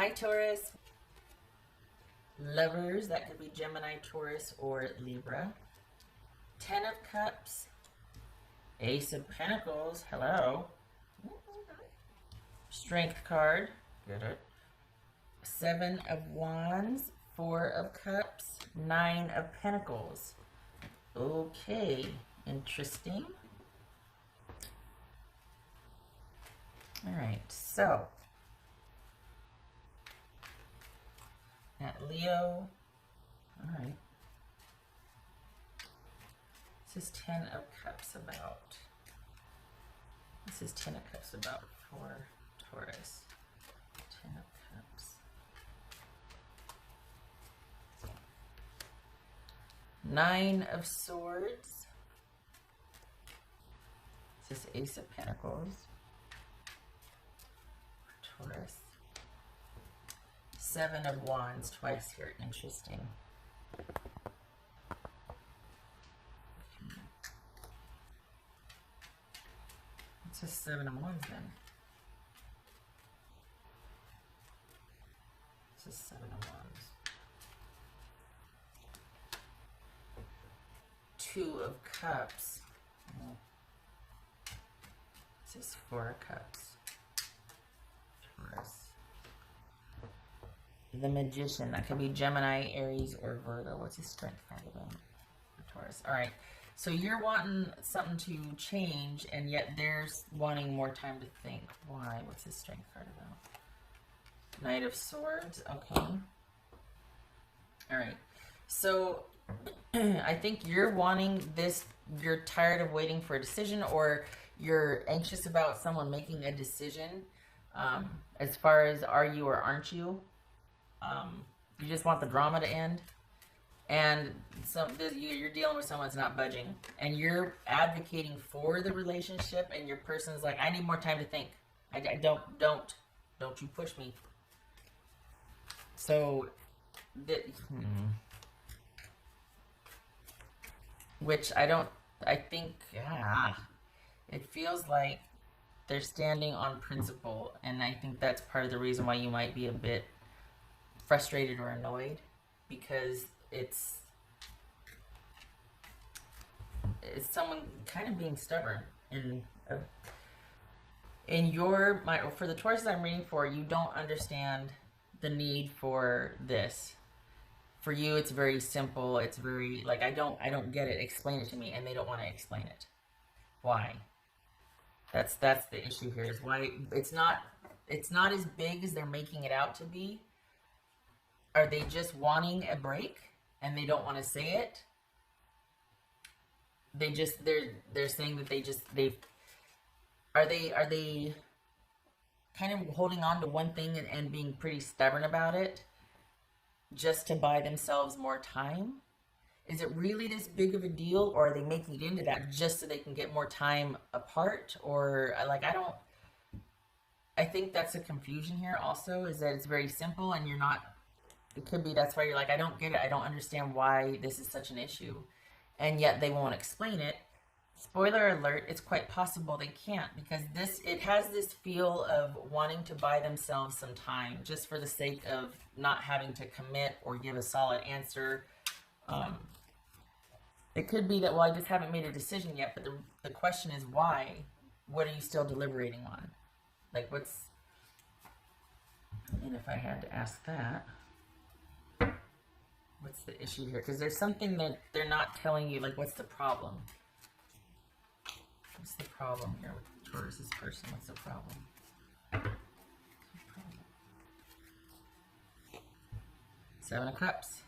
Hi, Taurus. Lovers, that could be Gemini, Taurus, or Libra. 10 of Cups. Ace of Pentacles. Hello. Strength card. Get it. 7 of Wands. 4 of Cups. 9 of Pentacles. Okay. Interesting. Alright, so that Leo. Alright. This is 10 of Cups about. This is 10 of Cups about for Taurus. 10 of Cups. 9 of Swords. This is Ace of Pentacles. Taurus. 7 of Wands twice here. Interesting. It's just 7 of Wands then. This is 7 of Wands. 2 of Cups. This is 4 of Cups. Taurus. The Magician. That could be Gemini, Aries, or Virgo. What's his strength card about for Taurus? All right. So you're wanting something to change, and yet they're wanting more time to think. Why? What's his strength card about? Knight of Swords. Okay. All right. So I think you're wanting this. You're tired of waiting for a decision, or you're anxious about someone making a decision. As far as are you or aren't you? You just want the drama to end, and you're dealing with someone that's not budging, and you're advocating for the relationship, and your person's like, I need more time to think. I don't you push me. So, which I think, it feels like they're standing on principle, and I think that's part of the reason why you might be a bit frustrated or annoyed, because it's someone kind of being stubborn. For the Tauruses I'm reading for, you don't understand the need for this. For you, it's very simple. It's very like, I don't get it. Explain it to me, and they don't want to explain it. Why? That's the issue here. Is why it's not as big as they're making it out to be. Are they just wanting a break and they don't want to say it? They're saying that are they kind of holding on to one thing and being pretty stubborn about it just to buy themselves more time? Is it really this big of a deal, or are they making it into that just so they can get more time apart? Or like, I think that's a confusion here also, is that it's very simple and you're not. It could be that's why you're like, I don't get it. I don't understand why this is such an issue. And yet they won't explain it. Spoiler alert, it's quite possible they can't, because it has this feel of wanting to buy themselves some time just for the sake of not having to commit or give a solid answer. It could be that, well, I just haven't made a decision yet, but the question is why? What are you still deliberating on? Like, and if I had to ask that, what's the issue here? Because there's something that they're not telling you, like, what's the problem? What's the problem here with Taurus's person? What's the problem? Seven of Cups.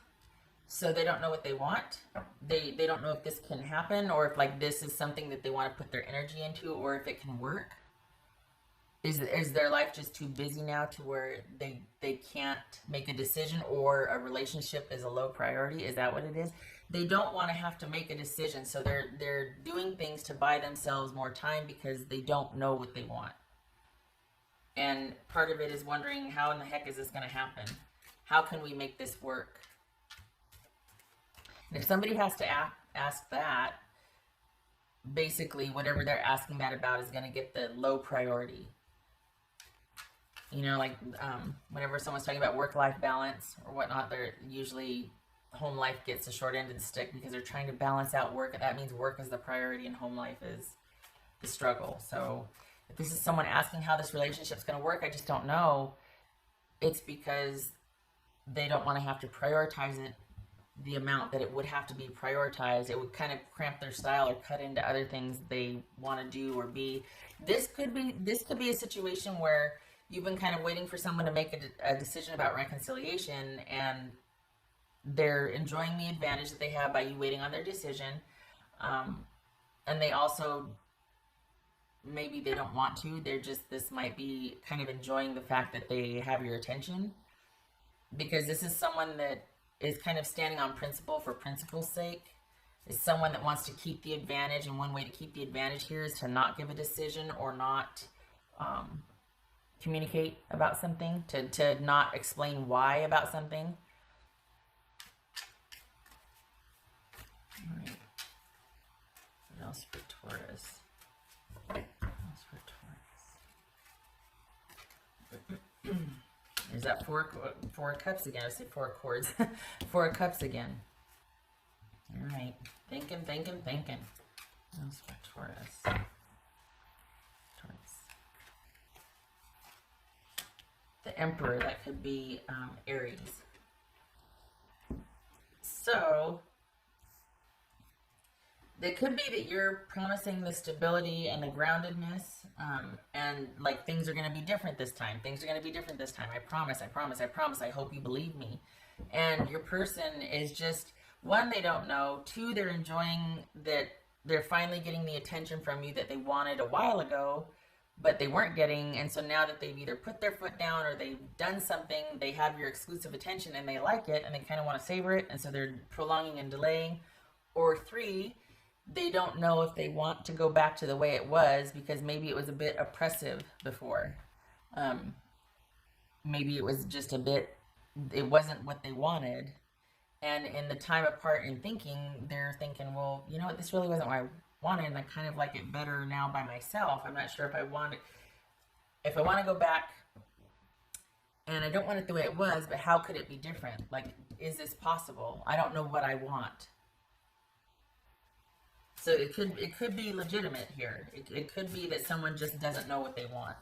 So they don't know what they want. They don't know if this can happen, or if like this is something that they want to put their energy into, or if it can work. Is their life just too busy now to where they can't make a decision, or a relationship is a low priority? Is that what it is? They don't want to have to make a decision, so they're doing things to buy themselves more time because they don't know what they want. And part of it is wondering, how in the heck is this going to happen? How can we make this work? And if somebody has to ask that, basically whatever they're asking that about is going to get the low priority. You know, like whenever someone's talking about work-life balance or whatnot, they're usually home life gets the short end of the stick because they're trying to balance out work. That means work is the priority and home life is the struggle. So if this is someone asking how this relationship's going to work, I just don't know. It's because they don't want to have to prioritize it the amount that it would have to be prioritized. It would kind of cramp their style or cut into other things they want to do or be. This could be a situation where you've been kind of waiting for someone to make a decision about reconciliation, and they're enjoying the advantage that they have by you waiting on their decision. And they also, maybe they don't want to. They're just, this might be kind of enjoying the fact that they have your attention, because this is someone that is kind of standing on principle for principle's sake. Is someone that wants to keep the advantage, and one way to keep the advantage here is to not give a decision or not communicate about something, to not explain why about something. All right. What else for Taurus? What else for Taurus? There's that four of cups again. I said four of cords. Four of cups again. All right. Thinking. What else for Taurus? The Emperor, that could be Aries. So it could be that you're promising the stability and the groundedness, and like things are going to be different this time. Things are going to be different this time. I promise. I hope you believe me. And your person is just, one, they don't know. Two, they're enjoying that they're finally getting the attention from you that they wanted a while ago, but they weren't getting. And so now that they've either put their foot down or they've done something, they have your exclusive attention and they like it and they kind of want to savor it. And so they're prolonging and delaying. Or three, they don't know if they want to go back to the way it was because maybe it was a bit oppressive before. Maybe it was just a bit, it wasn't what they wanted. And in the time apart in thinking, they're thinking, well, you know what, this really wasn't what I wanted, and I kind of like it better now by myself. I'm not sure if I want to go back, and I don't want it the way it was, but how could it be different? Like, is this possible? I don't know what I want. So it could be legitimate here. It could be that someone just doesn't know what they want.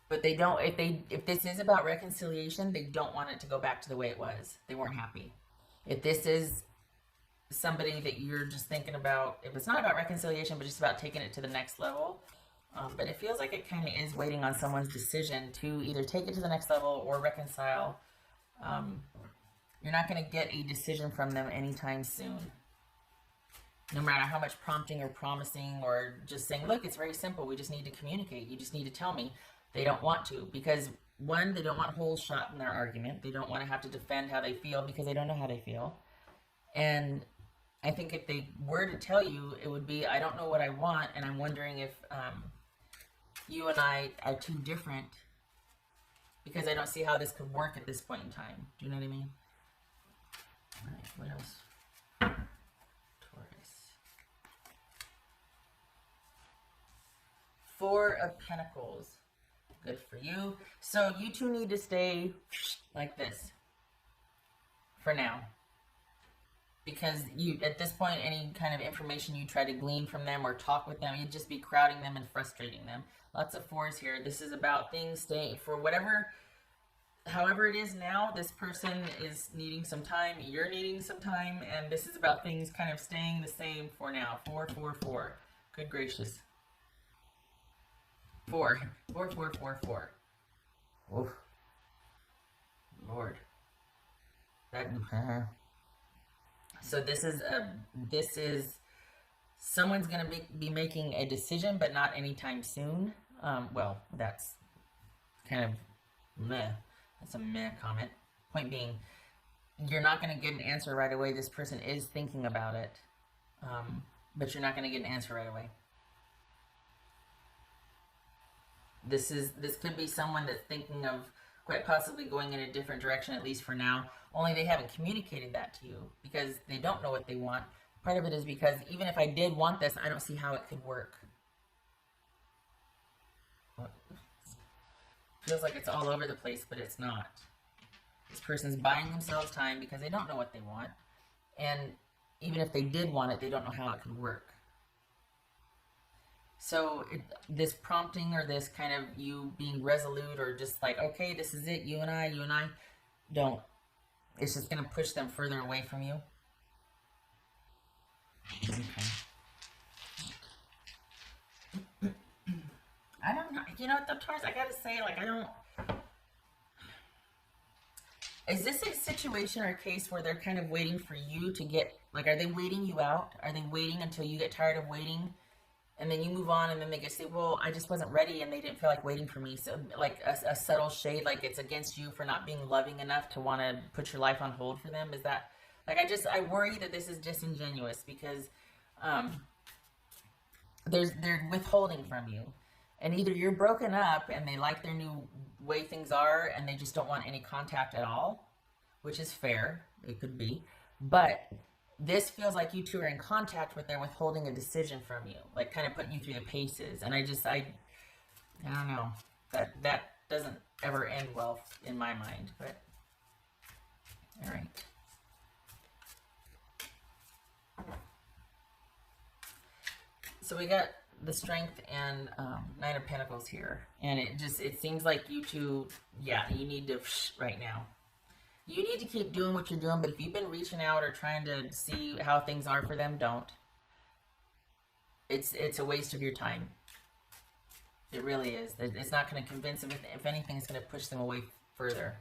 But they don't, if this is about reconciliation, they don't want it to go back to the way it was. They weren't happy. If this is somebody that you're just thinking about, if it's not about reconciliation, but just about taking it to the next level, but it feels like it kind of is waiting on someone's decision to either take it to the next level or reconcile. You're not going to get a decision from them anytime soon. No matter how much prompting or promising or just saying, look, it's very simple. We just need to communicate. You just need to tell me. They don't want to, because one, they don't want holes shot in their argument. They don't want to have to defend how they feel because they don't know how they feel. And I think if they were to tell you, it would be, I don't know what I want, and I'm wondering if you and I are too different, because I don't see how this could work at this point in time. Do you know what I mean? All right, what else? Taurus. Four of Pentacles. Good for you. So you two need to stay like this for now, because you, at this point, any kind of information you try to glean from them or talk with them, you'd just be crowding them and frustrating them. Lots of fours here. This is about things staying for whatever, however it is now. This person is needing some time. You're needing some time, and this is about things kind of staying the same for now. 4, 4, 4. Good gracious. 4. 4, 4, 4, 4. Oof. Lord. That. So this is someone's going to be making a decision, but not anytime soon. Well, that's kind of meh. That's a meh comment. Point being, you're not going to get an answer right away. This person is thinking about it, but you're not going to get an answer right away. This could be someone that's thinking of quite possibly going in a different direction, at least for now. Only they haven't communicated that to you because they don't know what they want. Part of it is because even if I did want this, I don't see how it could work. Feels like it's all over the place, but it's not. This person's buying themselves time because they don't know what they want. And even if they did want it, they don't know how it could work. So this prompting or this kind of you being resolute or just like, okay, this is it, you and I, don't. It's just going to push them further away from you. Okay. I don't know. You know what, the Taurus, I got to say, like, I don't... Is this a situation or a case where they're kind of waiting for you to get... Like, are they waiting you out? Are they waiting until you get tired of waiting? And then you move on, and then they say, well, I just wasn't ready, and they didn't feel like waiting for me. So, like, a subtle shade, like it's against you for not being loving enough to want to put your life on hold for them. Is that... Like, I worry that this is disingenuous because they're withholding from you. And either you're broken up and they like their new way things are and they just don't want any contact at all, which is fair. It could be. But this feels like you two are in contact, but they're withholding a decision from you. Like, kind of putting you through the paces. And I don't know. That doesn't ever end well in my mind. But, all right. So we got the Strength and Nine of Pentacles here. And it seems like you two, yeah, you need to, right now. You need to keep doing what you're doing, but if you've been reaching out or trying to see how things are for them, don't. It's a waste of your time. It really is. It's not going to convince them. If anything, it's going to push them away further.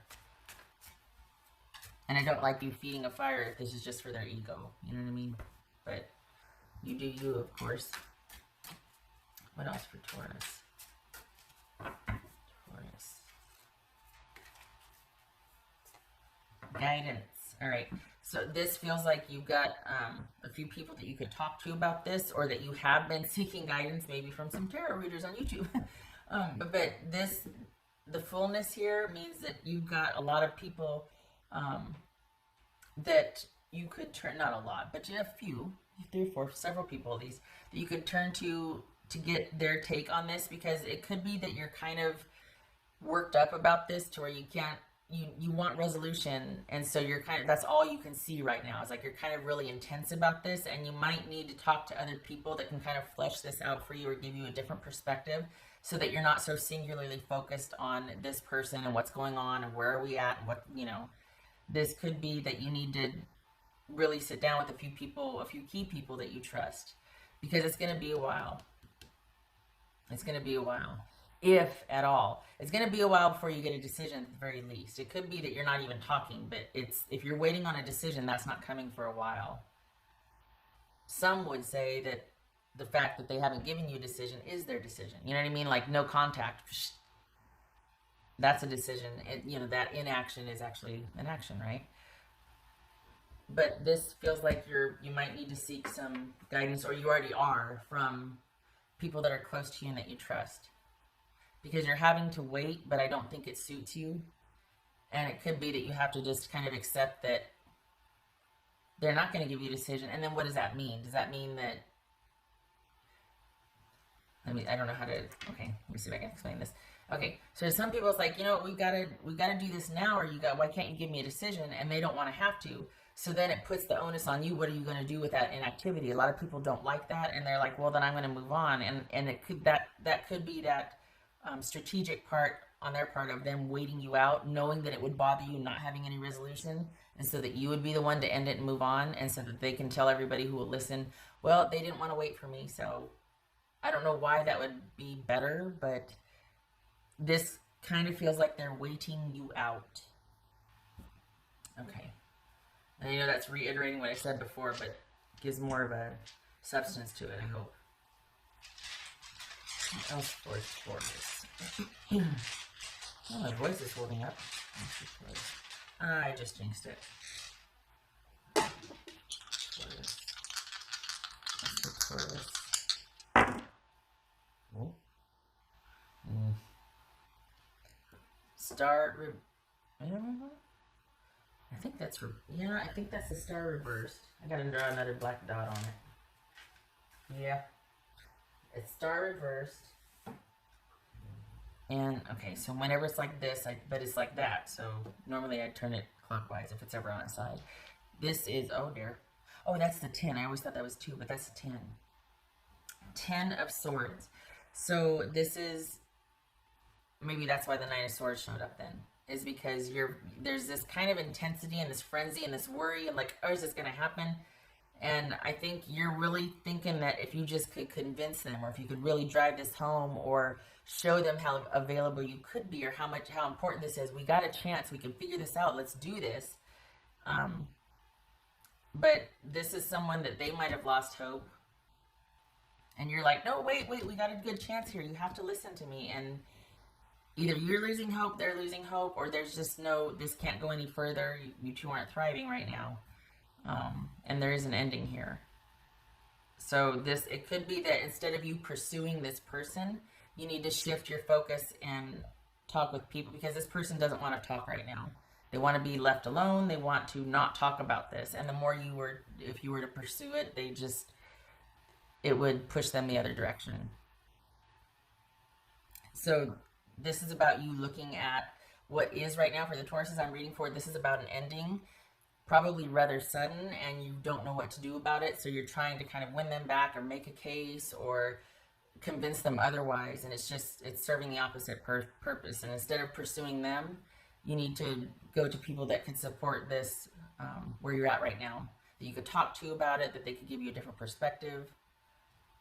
And I don't like you feeding a fire if this is just for their ego. You know what I mean? But you do you, of course. What else for Taurus? Taurus. Guidance. All right. So this feels like you've got a few people that you could talk to about this, or that you have been seeking guidance, maybe from some tarot readers on YouTube. But the fullness here means that you've got a lot of people that you could turn, not a lot, but you have a few, 3 or 4, several people of these that you could turn to get their take on this, because it could be that you're kind of worked up about this to where you can't, you want resolution, and so you're kind of, that's all you can see right now. It's like you're kind of really intense about this, and you might need to talk to other people that can kind of flesh this out for you or give you a different perspective, so that you're not so singularly focused on this person and what's going on and where are we at and what, you know. This could be that you need to really sit down with a few people, a few key people that you trust, because it's going to be a while. It's going to be a while, if at all. It's going to be a while before you get a decision at the very least. It could be that you're not even talking, but if you're waiting on a decision, that's not coming for a while. Some would say that the fact that they haven't given you a decision is their decision. You know what I mean? Like, no contact. That's a decision. You know, that inaction is actually an action, right? But this feels like you might need to seek some guidance, or you already are, from people that are close to you and that you trust. Because you're having to wait, but I don't think it suits you. And it could be that you have to just kind of accept that they're not going to give you a decision. And then what does that mean? Does that mean that... I don't know how to... Okay, let me see if I can explain this. Okay, so some people, it's like, you know, we've got to do this now, or why can't you give me a decision? And they don't want to have to. So then it puts the onus on you. What are you going to do with that inactivity? A lot of people don't like that, and they're like, well, then I'm going to move on. And it could, that could be that strategic part on their part of them waiting you out, knowing that it would bother you not having any resolution, and so that you would be the one to end it and move on, and so that they can tell everybody who will listen, well, they didn't want to wait for me. So I don't know why that would be better, but this kind of feels like they're waiting you out. Okay. And I know that's reiterating what I said before, but gives more of a substance to it, I hope. What else for this? Oh, my voice is holding up. I just jinxed it. Oh. Star. I don't remember. I think that's I think that's the star reversed. I gotta draw another black dot on it. Yeah. It's star reversed. And, okay, so whenever it's like this, but it's like that. So normally I turn it clockwise if it's ever on its side. This is, oh dear. Oh, that's the 10. I always thought that was 2, but that's the 10. 10 of Swords. So this is, maybe that's why the 9 of Swords showed up then. Is because there's this kind of intensity and this frenzy and this worry and like, oh, is this going to happen? And I think you're really thinking that if you just could convince them, or if you could really drive this home, or show them how available you could be, or how important this is. We got a chance. We can figure this out. Let's do this. But this is someone that they might have lost hope. And you're like, no, wait, we got a good chance here. You have to listen to me. And either you're losing hope, they're losing hope, or there's just no, this can't go any further. You two aren't thriving right now. And there is an ending here. So it could be that instead of you pursuing this person, you need to shift your focus and talk with people, because this person doesn't want to talk right now. They want to be left alone. They want to not talk about this. And the more if you were to pursue it, it would push them the other direction. So this is about you looking at what is right now for the Tauruses I'm reading for. This is about an ending, probably rather sudden, and you don't know what to do about it. So you're trying to kind of win them back, or make a case, or convince them otherwise. And it's serving the opposite purpose. And instead of pursuing them, you need to go to people that can support this, where you're at right now, that you could talk to about it, that they could give you a different perspective.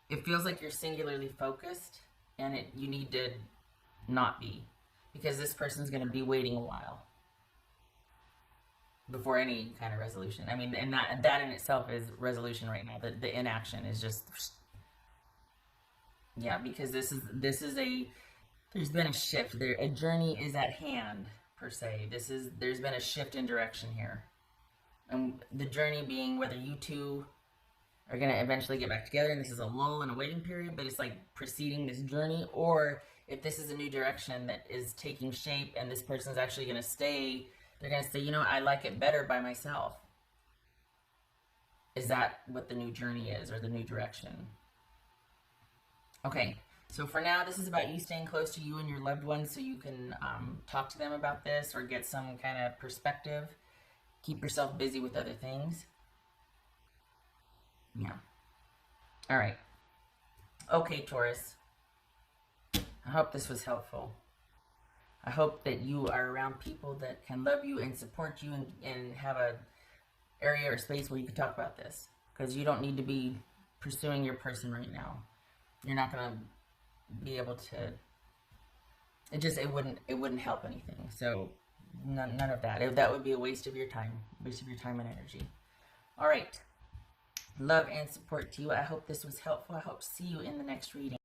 It feels like you're singularly focused, and you need to not be, because this person's going to be waiting a while before any kind of resolution. I mean, and that in itself is resolution right now. The inaction is just, yeah, because there's been a shift there. A journey is at hand, per se. There's been a shift in direction here. And the journey being whether you two are going to eventually get back together, and this is a lull and a waiting period, but it's like preceding this journey, or if this is a new direction that is taking shape and this person's actually going to stay, they're going to say, you know, I like it better by myself. Is that what the new journey is, or the new direction? Okay, so for now, this is about you staying close to you and your loved ones, so you can talk to them about this, or get some kind of perspective. Keep yourself busy with other things. Yeah. All right. Okay, Taurus. I hope this was helpful. I hope that you are around people that can love you and support you, and have a area or space where you can talk about this, because you don't need to be pursuing your person right now. You're not going to be able to, it wouldn't help anything. So none of that. That would be a waste of your time and energy. All right. Love and support to you. I hope this was helpful. I hope to see you in the next reading.